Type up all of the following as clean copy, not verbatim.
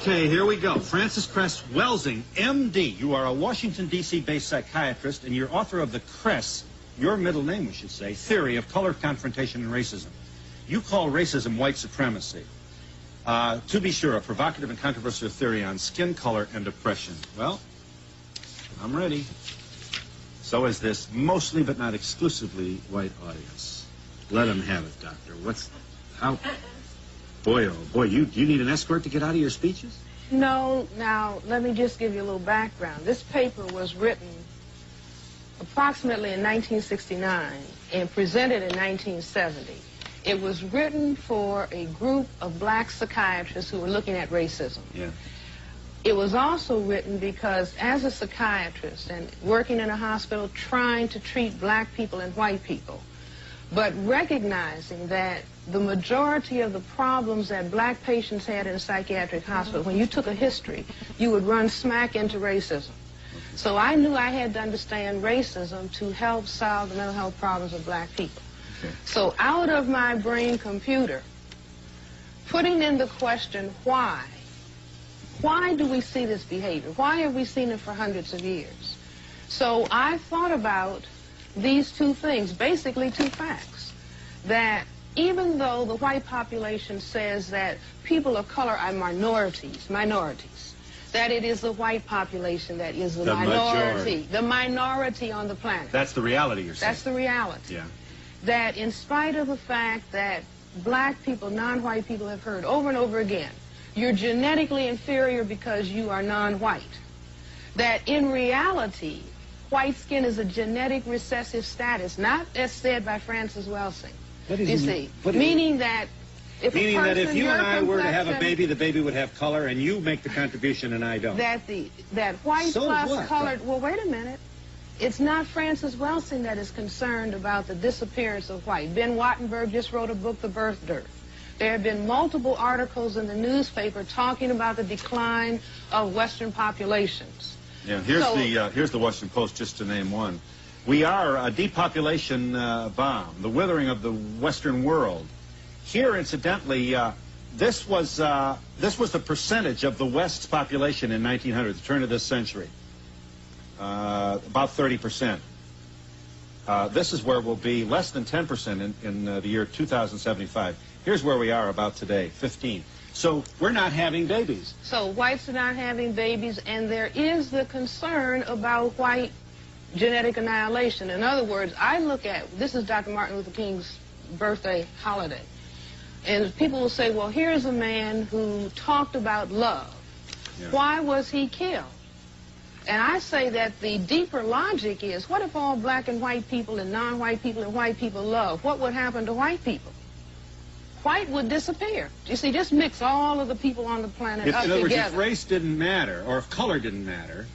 Okay, here we go. Frances Cress Welsing, M.D. You are a Washington, D.C.-based psychiatrist, and you're author of the Cress, your middle name, we should say, Theory of Color Confrontation and Racism. You call racism white supremacy. To be sure, a provocative and controversial theory on skin color and oppression. Well, I'm ready. So is this mostly but not exclusively white audience. Let them have it, Doctor. How... Boy, oh boy, you need an escort to get out of your speeches? No, now, let me just give you a little background. This paper was written approximately in 1969 and presented in 1970. It was written for a group of black psychiatrists who were looking at racism. Yeah. It was also written because as a psychiatrist and working in a hospital trying to treat black people and white people, but recognizing that the majority of the problems that black patients had in a psychiatric hospital, when you took a history, you would run smack into racism. So I knew I had to understand racism to help solve the mental health problems of black people. Okay. So out of my brain computer, putting in the question, why do we see this behavior? Why have we seen it for hundreds of years? So I thought about these two things, basically two facts, that even though the white population says that people of color are minorities, that it is the white population that is the minority on the planet. That's the reality you're saying. That's the reality. Yeah. That in spite of the fact that black people, non-white people have heard over and over again, you're genetically inferior because you are non-white. That in reality, white skin is a genetic recessive status, not as said by Frances Welsing. You see, meaning that if you and I were to have a baby, the baby would have color, and you make the contribution and I don't. That white plus colored. Well, wait a minute. It's not Frances Welsing that is concerned about the disappearance of white. Ben Wattenberg just wrote a book, The Birth Dearth. There have been multiple articles in the newspaper talking about the decline of Western populations. Yeah, here's the Washington Post, just to name one. We are a depopulation bomb, the withering of the Western world. Here, incidentally, this was the percentage of the West's population in 1900, the turn of this century, about 30%. This is where we'll be less than 10% in the year 2075. Here's where we are about today, 15. So we're not having babies. So whites are not having babies, and there is the concern about white genetic annihilation. In other words, I look at, this is Dr. Martin Luther King's birthday holiday, and people will say, well, here's a man who talked about love. Yeah. Why was he killed? And I say that the deeper logic is, what if all black and white people and non-white people and white people love? What would happen to white people? White would disappear. You see, just mix all of the people on the planet up together. In other words, if race didn't matter, or if color didn't matter,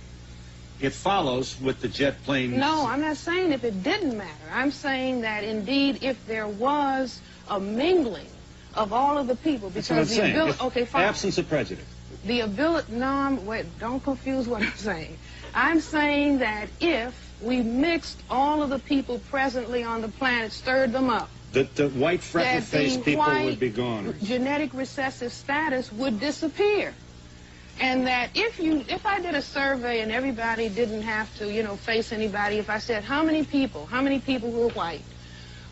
it follows with the jet planes. No, I'm not saying if it didn't matter. I'm saying that indeed if there was a mingling of all of the people, because that's what I'm saying. Okay, fine. Absence of prejudice. The ability, no, wait, don't confuse what I'm saying. I'm saying that if we mixed all of the people presently on the planet, stirred them up, the white freckle-faced people would be gone. Genetic recessive status would disappear. And that if I did a survey and everybody didn't have to, face anybody, if I said how many people who are white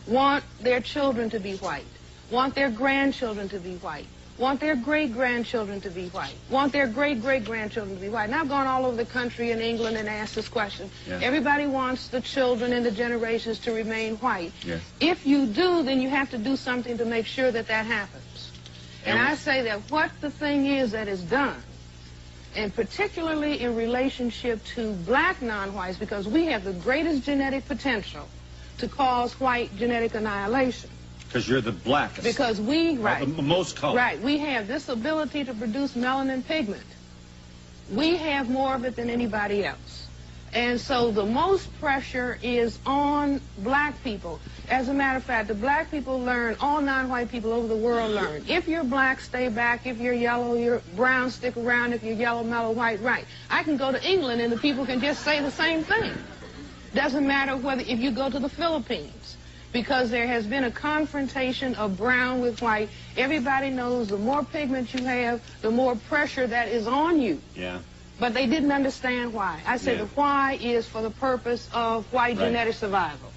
want their children to be white, want their grandchildren to be white, want their great-grandchildren to be white, want their great-great-grandchildren to be white. And I've gone all over the country in England and asked this question. Yeah. Everybody wants the children and the generations to remain white. Yes. If you do, then you have to do something to make sure that that happens. And I say that what the thing is that is done, and particularly in relationship to black non-whites, because we have the greatest genetic potential to cause white genetic annihilation. Because you're the blackest. Because we, right. The most color. Right. We have this ability to produce melanin pigment. We have more of it than anybody else. And so the most pressure is on black people. As a matter of fact, the black people learn, all non-white people over the world learn. If you're black, stay back. If you're yellow, you're brown, stick around. If you're yellow, mellow, white, right. I can go to England and the people can just say the same thing. Doesn't matter whether, if you go to the Philippines, because there has been a confrontation of brown with white. Everybody knows the more pigment you have, the more pressure that is on you. Yeah. But they didn't understand why. I said the why is for the purpose of white genetic survival.